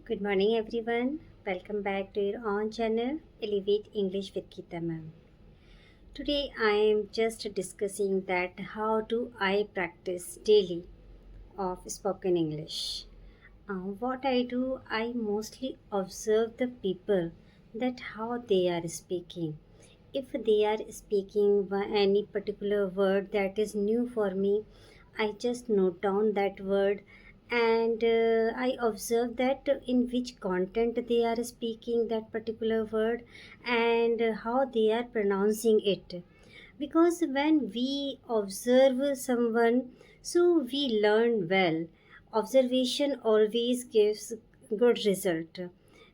Good morning, everyone. Welcome back to your own channel, Elevate English with Geeta Ma'am. Today, I am just discussing that how do I practice daily of spoken English. What I do, I mostly observe the people that how they are speaking. If they are speaking any particular word that is new for me, I just note down that word and I observe that in which content they are speaking that particular word and how they are pronouncing it. Because when we observe someone, so we learn well. Observation always gives good result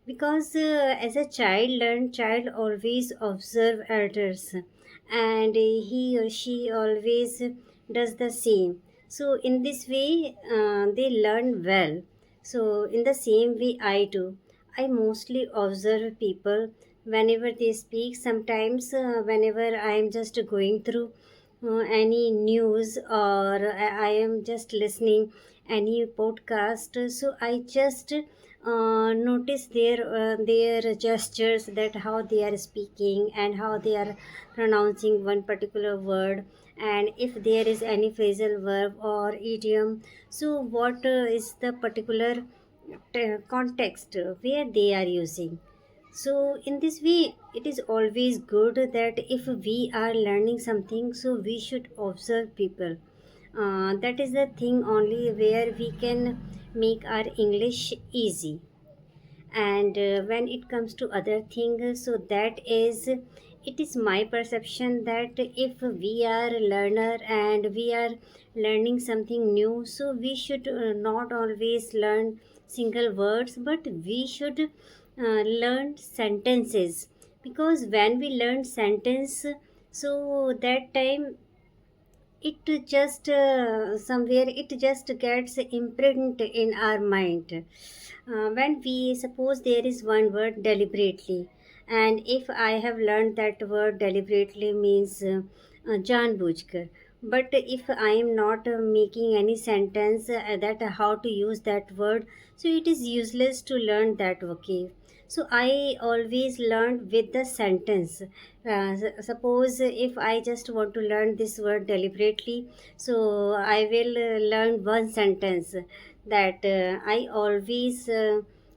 because as a child always observe elders and he or she always does the same. So in this way they learn well. So in the same way I do. I mostly observe people whenever they speak. Sometimes whenever I am just going through any news or I am just listening any podcast, so I just notice their gestures, that how they are speaking and how they are pronouncing one particular word, and if there is any phrasal verb or idiom, so what is the particular context where they are using. So in this way it is always good that if we are learning something, so we should observe people. That is the thing only where we can make our English easy. And when it comes to other things, so that is, it is my perception that if we are a learner and we are learning something new, so we should not always learn single words, but we should learn sentences. Because when we learn sentence, so that time it just somewhere it just gets imprint in our mind. When we suppose there is one word deliberately, and if I have learned that word deliberately means janbujkar, but if I am not making any sentence that how to use that word, so it is useless to learn that vocab. So I always learned with the sentence. Suppose if I just want to learn this word deliberately, so I will learn one sentence that I always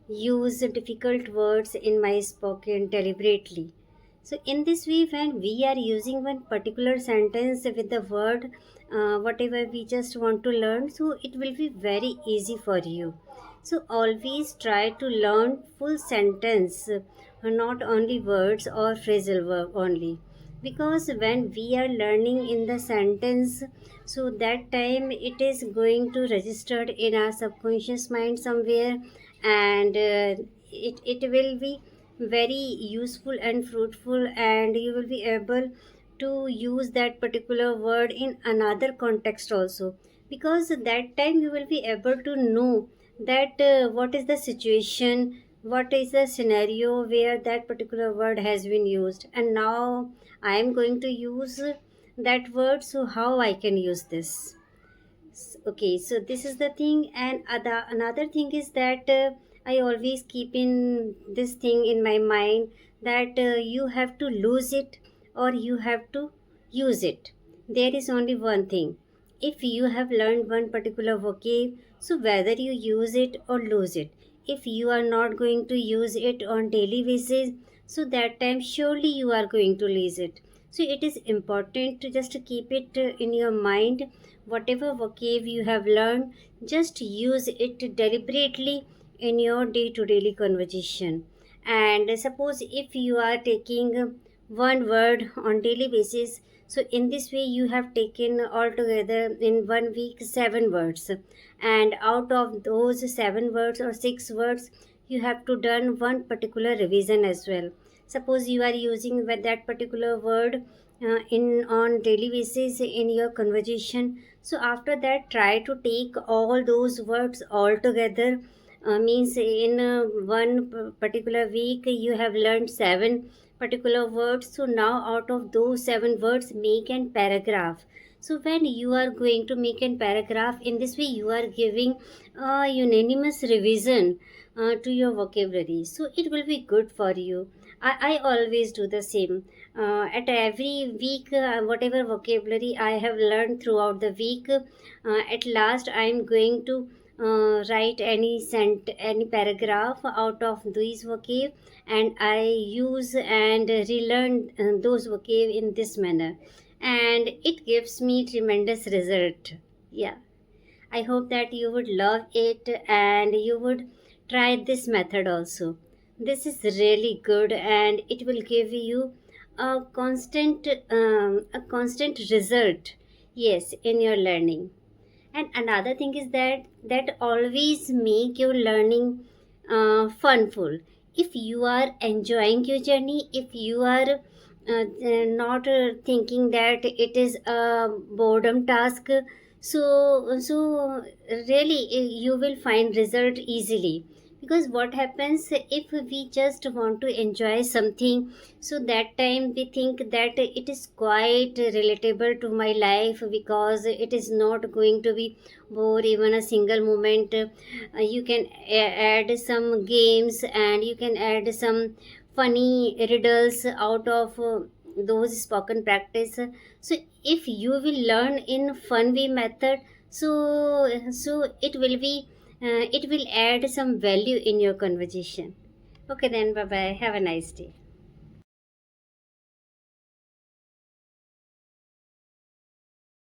use difficult words in my spoken deliberately. So in this way, when we are using one particular sentence with the word, whatever we just want to learn, so it will be very easy for you. So always try to learn full sentence, not only words or phrasal verb only. Because when we are learning in the sentence, so that time it is going to registered in our subconscious mind somewhere, and it will be very useful and fruitful, and you will be able to use that particular word in another context also. Because that time you will be able to know that what is the situation, what is the scenario where that particular word has been used, and now I am going to use that word, so how I can use this. Okay, so this is the thing. And another thing is that I always keep in this thing in my mind, that you have to lose it or you have to use it. There is only one thing. If you have learned one particular vocab, so whether you use it or lose it, if you are not going to use it on daily basis, so that time surely you are going to lose it. So it is important to just keep it in your mind. Whatever vocab you have learned, just use it deliberately in your day to day conversation. And suppose if you are taking one word on daily basis, so in this way you have taken altogether in 1 week 7 words, and out of those 7 words or 6 words, you have to done one particular revision as well. Suppose you are using with that particular word in on daily basis in your conversation, so after that try to take all those words all together. Means in particular week you have learned 7 particular words, so now out of those 7 words make an paragraph. So when you are going to make a paragraph in this way, you are giving a unanimous revision to your vocabulary. So it will be good for you. I always do the same. At every week, whatever vocabulary I have learned throughout the week, at last I am going to write any paragraph out of these vocab, and I use and relearn those vocab in this manner, and it gives me tremendous result. Yeah, I hope that you would love it and you would try this method also. This is really good and it will give you a constant result, yes, in your learning. And another thing is that always make your learning funful. If you are enjoying your journey, if you are not thinking that it is a boredom task, so really you will find result easily. Because what happens if we just want to enjoy something, so that time we think that it is quite relatable to my life, because it is not going to be bore even a single moment. You can add some games and you can add some funny riddles out of those spoken practice. So if you will learn in fun way method, so it will be it will add some value in your conversation. Okay then, bye bye, have a nice day.